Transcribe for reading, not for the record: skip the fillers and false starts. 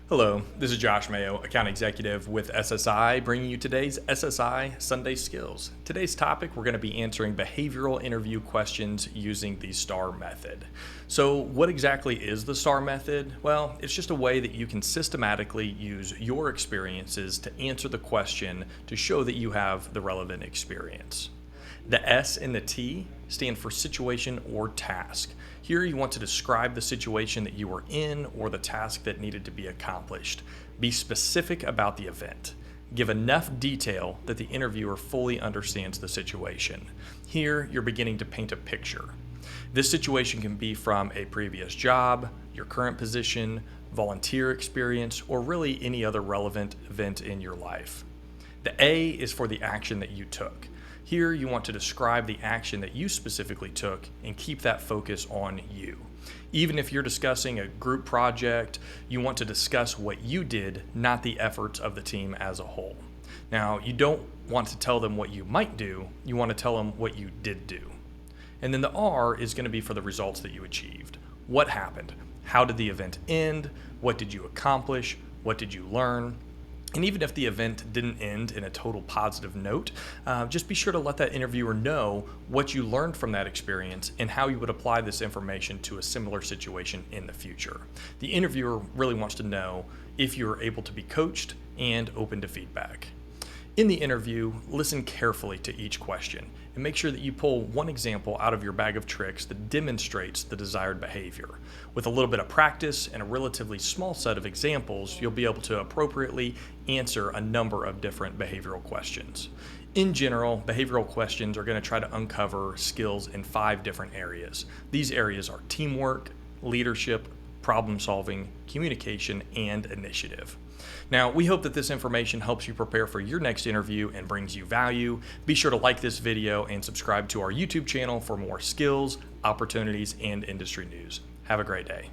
Hello, this is Josh Mayo, account executive with SSI, bringing you today's SSI Sunday Skills. Today's topic, we're going to be answering behavioral interview questions using the STAR method. So what exactly is the STAR method? Well, it's just a way that you can systematically use your experiences to answer the question to show that you have the relevant experience. The S and the T stand for situation or task. Here you want to describe the situation that you were in or the task that needed to be accomplished. Be specific about the event. Give enough detail that the interviewer fully understands the situation. Here you're beginning to paint a picture. This situation can be from a previous job, your current position, volunteer experience, or really any other relevant event in your life. The A is for the action that you took. Here you want to describe the action that you specifically took and keep that focus on you. Even if you're discussing a group project, you want to discuss what you did, not the efforts of the team as a whole. Now, you don't want to tell them what you might do, you want to tell them what you did do. And then the R is going to be for the results that you achieved. What happened? How did the event end? What did you accomplish? What did you learn? And even if the event didn't end in a total positive note, just be sure to let that interviewer know what you learned from that experience and how you would apply this information to a similar situation in the future. The interviewer really wants to know if you are able to be coached and open to feedback. In the interview, listen carefully to each question and make sure that you pull one example out of your bag of tricks that demonstrates the desired behavior. With a little bit of practice and a relatively small set of examples, you'll be able to appropriately answer a number of different behavioral questions. In general, behavioral questions are going to try to uncover skills in 5 different areas. These areas are teamwork, leadership, problem solving, communication, and initiative. Now, we hope that this information helps you prepare for your next interview and brings you value. Be sure to like this video and subscribe to our YouTube channel for more skills, opportunities, and industry news. Have a great day.